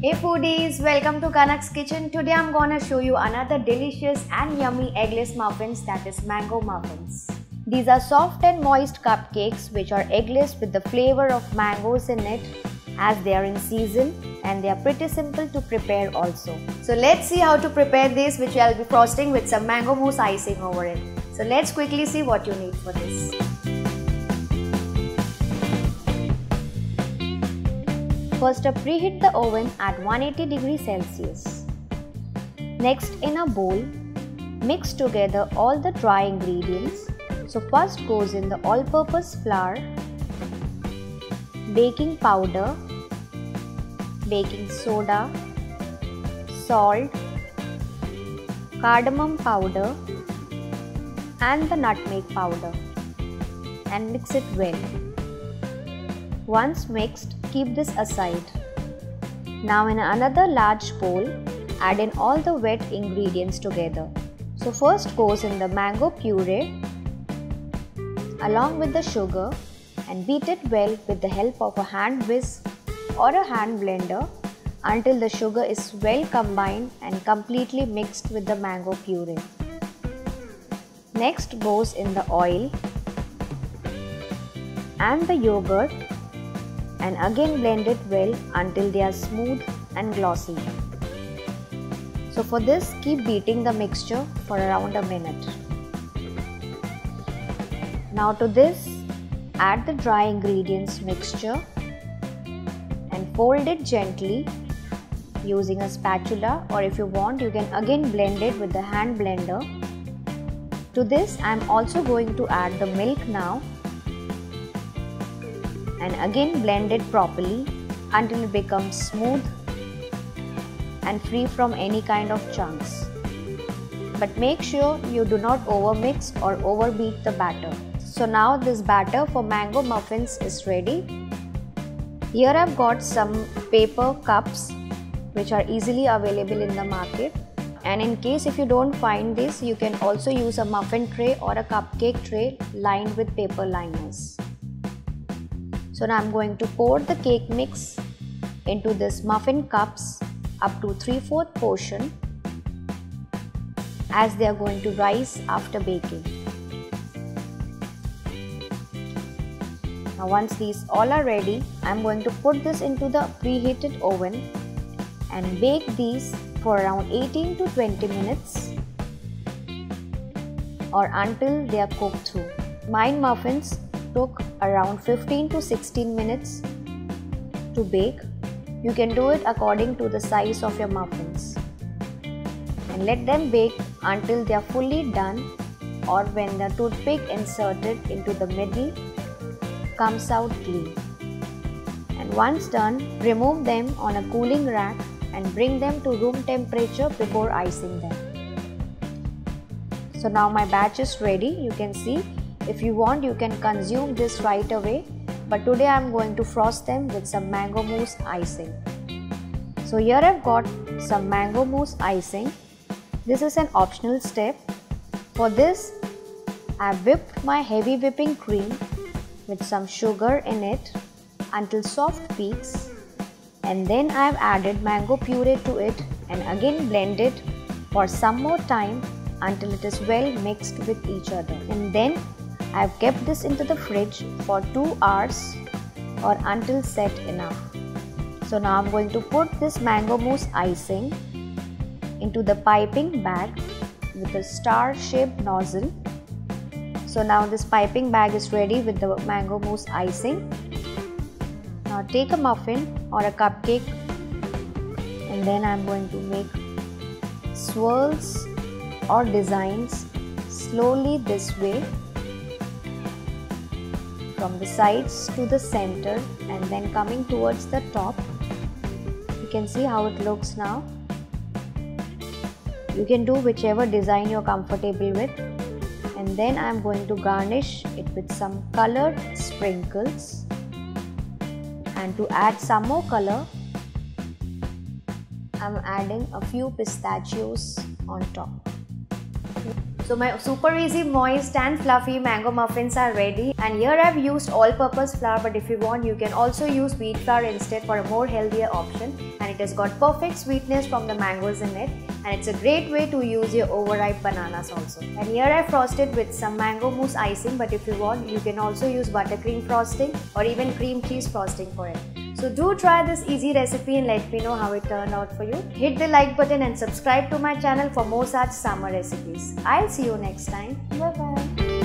Hey foodies, welcome to Kanak's Kitchen. Today I'm gonna show you another delicious and yummy eggless muffins, that is mango muffins. These are soft and moist cupcakes which are eggless with the flavor of mangoes in it, as they are in season, and they are pretty simple to prepare also. So let's see how to prepare this, which I'll be frosting with some mango mousse icing over it. So let's quickly see what you need for this. First preheat the oven at 180 degrees Celsius. Next, in a bowl, mix together all the dry ingredients. So first goes in the all-purpose flour, baking powder, baking soda, salt, cardamom powder and the nutmeg powder, and mix it well. Once mixed, keep this aside. Now in another large bowl, add in all the wet ingredients together. So first goes in the mango puree along with the sugar and beat it well with the help of a hand whisk or a hand blender until the sugar is well combined and completely mixed with the mango puree. Next goes in the oil and the yogurt, and again blend it well until they are smooth and glossy. So for this, keep beating the mixture for around a minute. Now to this, add the dry ingredients mixture and fold it gently using a spatula, or if you want you can again blend it with the hand blender. To this I am also going to add the milk now, and again blend it properly until it becomes smooth and free from any kind of chunks. But make sure you do not overmix or overbeat the batter. So now this batter for mango muffins is ready. Here I've got some paper cups which are easily available in the market. And in case if you don't find this, you can also use a muffin tray or a cupcake tray lined with paper liners. So now I'm going to pour the cake mix into this muffin cups up to 3/4 portion, as they are going to rise after baking. Now once these all are ready, I'm going to put this into the preheated oven and bake these for around 18 to 20 minutes or until they are cooked through. Mine muffins took around 15 to 16 minutes to bake. You can do it according to the size of your muffins, and let them bake until they are fully done, or when the toothpick inserted into the middle comes out clean. And once done, remove them on a cooling rack and bring them to room temperature before icing them. So now my batch is ready. You can see, if you want you can consume this right away, but today I am going to frost them with some mango mousse icing. So here I've got some mango mousse icing. This is an optional step. For this, I've whipped my heavy whipping cream with some sugar in it until soft peaks, and then I've added mango puree to it and again blend it for some more time until it is well mixed with each other. And then I've kept this into the fridge for 2 hours or until set enough. So now I'm going to put this mango mousse icing into the piping bag with a star-shaped nozzle. So now this piping bag is ready with the mango mousse icing. Now take a muffin or a cupcake, and then I'm going to make swirls or designs slowly this way, from the sides to the center and then coming towards the top. You can see how it looks now. You can do whichever design you're comfortable with. And then I'm going to garnish it with some colored sprinkles, and to add some more color, I'm adding a few pistachios on top. So my super easy, moist and fluffy mango muffins are ready, and here I've used all-purpose flour, but if you want you can also use wheat flour instead for a more healthier option, and it has got perfect sweetness from the mangoes in it, and it's a great way to use your overripe bananas also. And here I frosted with some mango mousse icing, but if you want you can also use buttercream frosting or even cream cheese frosting for it. So do try this easy recipe and let me know how it turned out for you. Hit the like button and subscribe to my channel for more such summer recipes. I'll see you next time. Bye bye.